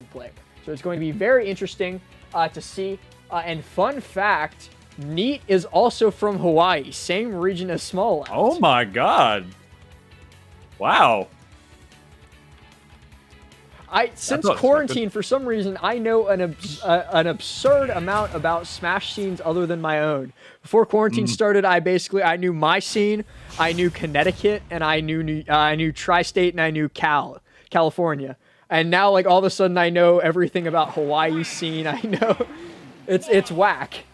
player. So it's going to be very interesting to see. And fun fact, Neet is also from Hawaii, same region as Small. Oh my god. Wow. Since quarantine, for some reason, I know an absurd amount about Smash scenes other than my own. Before quarantine started, I knew my scene, I knew Connecticut, and I knew Tri-State, and I knew California. And now, like, all of a sudden, I know everything about Hawaii scene. I know it's whack.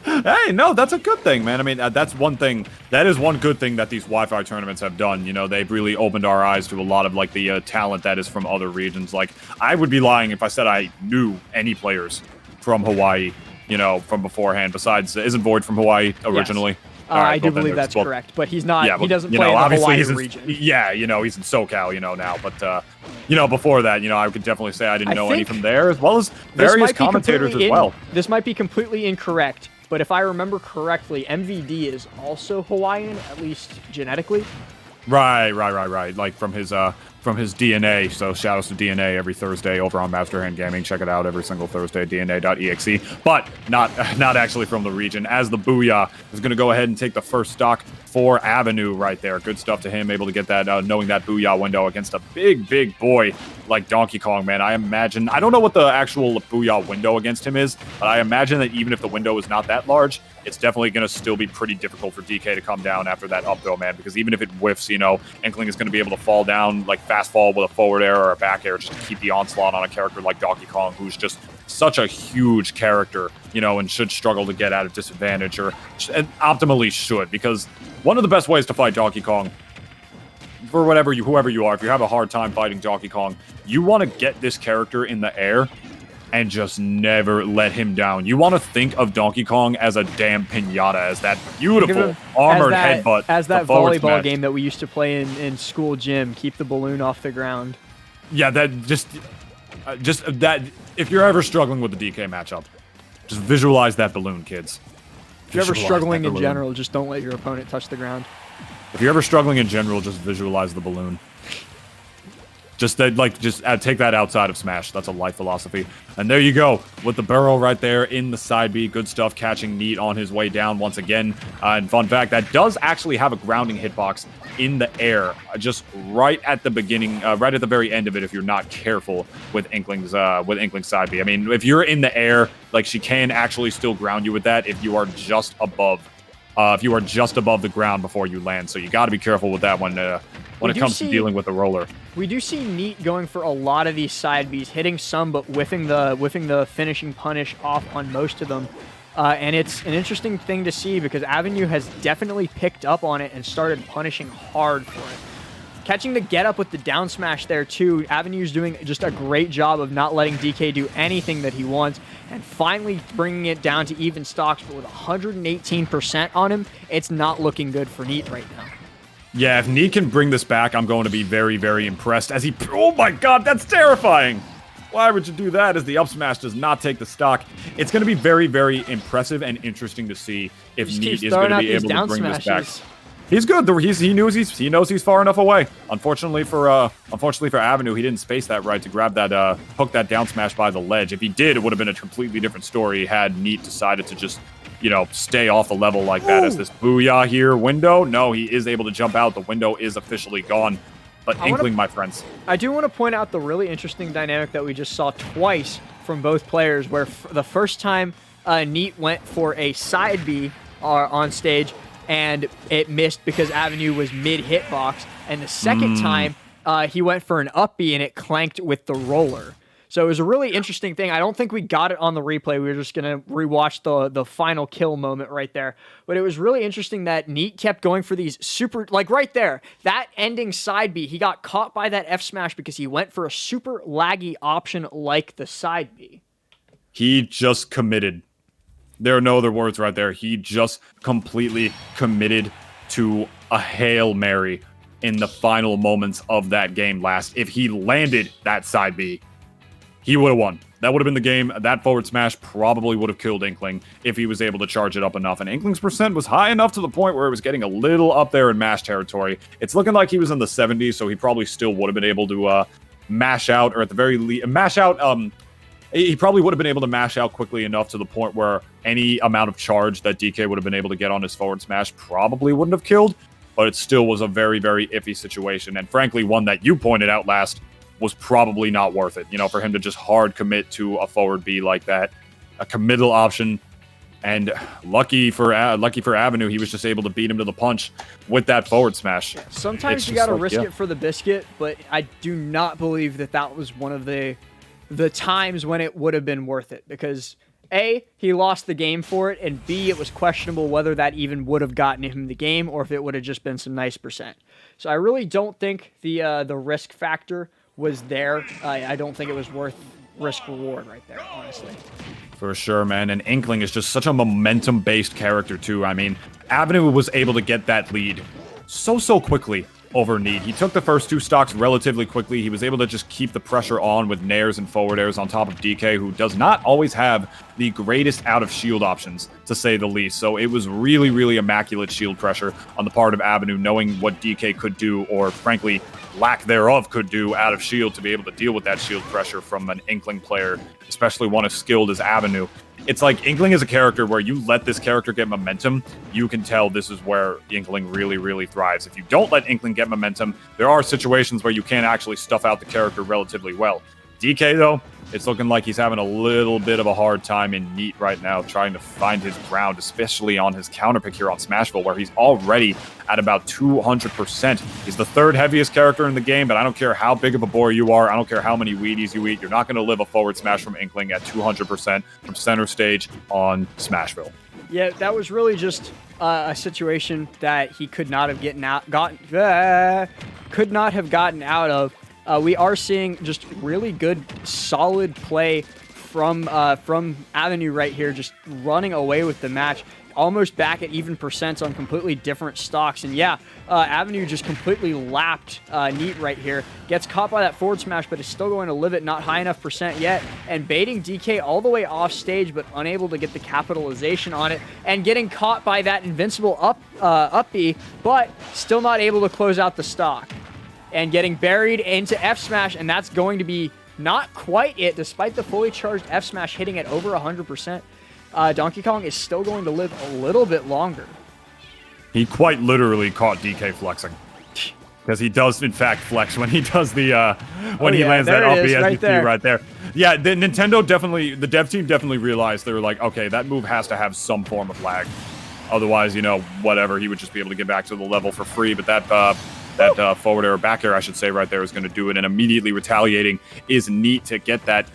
Hey, no, that's a good thing, man. I mean, that's one thing. That is one good thing that these Wi-Fi tournaments have done. You know, they've really opened our eyes to a lot of, like, the talent that is from other regions. Like, I would be lying if I said I knew any players from Hawaii, you know, from beforehand. Besides, isn't Void from Hawaii originally? Yes. Right, I do believe that's correct, but he's not. Yeah, he doesn't play in the Hawaii region. Yeah, you know, he's in SoCal, you know, now. But, you know, before that, you know, I could definitely say I didn't know any from there, as well as various commentators as well. This might be completely incorrect, but if I remember correctly, MVD is also Hawaiian, at least genetically. Right. Like from his DNA. So shout outs to DNA every Thursday over on Masterhand Gaming. Check it out every single Thursday, dna.exe. But not actually from the region, as the Booyah is going to go ahead and take the first stock for Avenue right there. Good stuff to him, able to get that, knowing that Booyah window against a big boy like Donkey Kong, man. I don't know what the actual Booyah window against him is, but I imagine that even if the window is not that large, it's definitely going to still be pretty difficult for DK to come down after that up throw, man, because even if it whiffs, you know, Inkling is going to be able to fall down, like fast fall with a forward air or a back air just to keep the onslaught on a character like Donkey Kong, who's just such a huge character, you know, and should struggle to get out of disadvantage, or and optimally should, because one of the best ways to fight Donkey Kong, for whoever you are, if you have a hard time fighting Donkey Kong, you want to get this character in the air and just never let him down. You want to think of Donkey Kong as a damn pinata, as that beautiful armored headbutt. As that volleyball game that we used to play in school gym, keep the balloon off the ground. Yeah, that just that, if you're ever struggling with the DK matchup, just visualize that balloon, kids. If you're ever struggling in general, just don't let your opponent touch the ground. If you're ever struggling in general, just visualize the balloon. Just take that outside of Smash. That's a life philosophy. And there you go, with the barrel right there in the side B. Good stuff, catching Neet on his way down once again. And fun fact, that does actually have a grounding hitbox in the air, just right at the beginning, right at the very end of it, if you're not careful with Inkling's side B. I mean, if you're in the air, like, she can actually still ground you with that if you are just above the ground before you land. So you got to be careful with that one when it comes to dealing with the roller. We do see Neet going for a lot of these side Bs, hitting some, but whiffing the finishing punish off on most of them. And it's an interesting thing to see because Avenue has definitely picked up on it and started punishing hard for it. Catching the get up with the down smash there too. Avenue's doing just a great job of not letting DK do anything that he wants and finally bringing it down to even stocks, but with 118% on him, it's not looking good for Neet right now. Yeah, if Neet can bring this back, I'm going to be very, very impressed as he... Oh my god, that's terrifying! Why would you do that as the up smash does not take the stock? It's going to be very, very impressive and interesting to see if Neet is going to be able to bring this back. He's good. He knows he's far enough away. Unfortunately for Avenue, he didn't space that right to grab that hook that down smash by the ledge. If he did, it would have been a completely different story had Neet decided to just, you know, stay off the level like that. As this Booyah here window. No, he is able to jump out. The window is officially gone. But Inkling, my friends. I do want to point out the really interesting dynamic that we just saw twice from both players, where the first time Neet went for a side B on stage, and it missed because Avenue was mid-hitbox. And the second time, he went for an up B, and it clanked with the roller. So it was a really interesting thing. I don't think we got it on the replay. We were just going to rewatch the final kill moment right there. But it was really interesting that Neet kept going for these super... Like right there, that ending side B, he got caught by that F smash because he went for a super laggy option like the side B. He just committed. There are no other words right there. He just completely committed to a Hail Mary in the final moments of that game last. If he landed that side B, he would have won. That would have been the game. That forward smash probably would have killed Inkling if he was able to charge it up enough. And Inkling's percent was high enough to the point where it was getting a little up there in mash territory. It's looking like he was in the 70s, so he probably still would have been able to mash out, or at the very least, mash out. He probably would have been able to mash out quickly enough to the point where any amount of charge that DK would have been able to get on his forward smash probably wouldn't have killed, but it still was a very, very iffy situation. And frankly, one that you pointed out last was probably not worth it, for him to just hard commit to a forward B like that, a committal option. And lucky for Avenue, he was just able to beat him to the punch with that forward smash. Sometimes you got to risk it for the biscuit, but I do not believe that was one of the times when it would have been worth it, because A, he lost the game for it, and B, it was questionable whether that even would have gotten him the game or if it would have just been some nice percent. So I really don't think the risk factor was there. I don't think it was worth risk reward right there, honestly. For sure, man. And Inkling is just such a momentum-based character, too. I mean, Avenue was able to get that lead so quickly over Neet. He took the first 2 stocks relatively quickly. He was able to just keep the pressure on with nairs and forward airs on top of DK, who does not always have the greatest out-of-shield options, to say the least. So it was really, really immaculate shield pressure on the part of Avenue, knowing what DK could do, or frankly, lack thereof could do out of shield, to be able to deal with that shield pressure from an Inkling player, especially one as skilled as Avenue. It's like Inkling is a character where you let this character get momentum, you can tell this is where Inkling really, really thrives. If you don't let Inkling get momentum, there are situations where you can't actually stuff out the character relatively well. DK, though, it's looking like he's having a little bit of a hard time in Neet right now, trying to find his ground, especially on his counter pick here on Smashville, where he's already at about 200%. He's the 3rd heaviest character in the game, but I don't care how big of a boar you are, I don't care how many Wheaties you eat, you're not going to live a forward smash from Inkling at 200% from center stage on Smashville. Yeah, that was really just a situation that he could not have gotten out of. We are seeing just really good, solid play from Avenue right here, just running away with the match, almost back at even percents on completely different stocks. And yeah, Avenue just completely lapped Neet right here. Gets caught by that forward smash, but is still going to live it, not high enough percent yet, and baiting DK all the way off stage, but unable to get the capitalization on it, and getting caught by that invincible up B, but still not able to close out the stock. And getting buried into F Smash, and that's going to be not quite it, despite the fully charged F Smash hitting at over 100%. Donkey Kong is still going to live a little bit longer. He quite literally caught DK flexing, because he does in fact flex when he does the he lands that up B, as you see right there. Yeah, the dev team definitely realized, they were like, okay, that move has to have some form of lag, otherwise, whatever, he would just be able to get back to the level for free. But that forward air, or back air, I should say, right there is going to do it, and immediately retaliating is Neat to get that,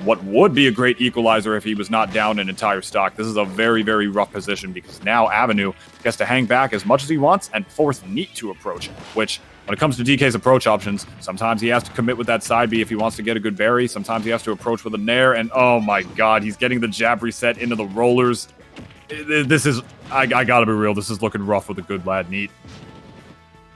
what would be a great equalizer if he was not down an entire stock. This is a very, very rough position, because now Avenue gets to hang back as much as he wants and force Neat to approach, which, when it comes to DK's approach options, sometimes he has to commit with that side B if he wants to get a good berry, sometimes he has to approach with a nair, and oh my god, he's getting the jab reset into the rollers. This is, I gotta be real, this is looking rough with a good lad Neat.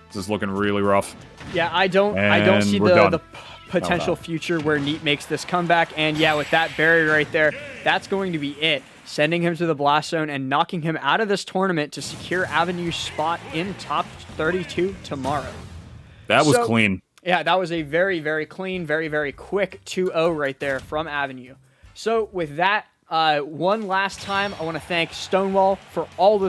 This is looking really rough. Yeah, I don't see the potential future where Neet makes this comeback. And yeah, with that barrier right there, that's going to be it. Sending him to the blast zone and knocking him out of this tournament to secure Avenue's spot in top 32 tomorrow. That was clean. Yeah, that was a very, very clean, very, very quick 2-0 right there from Avenue. So with that, one last time, I want to thank Stonewall for all the things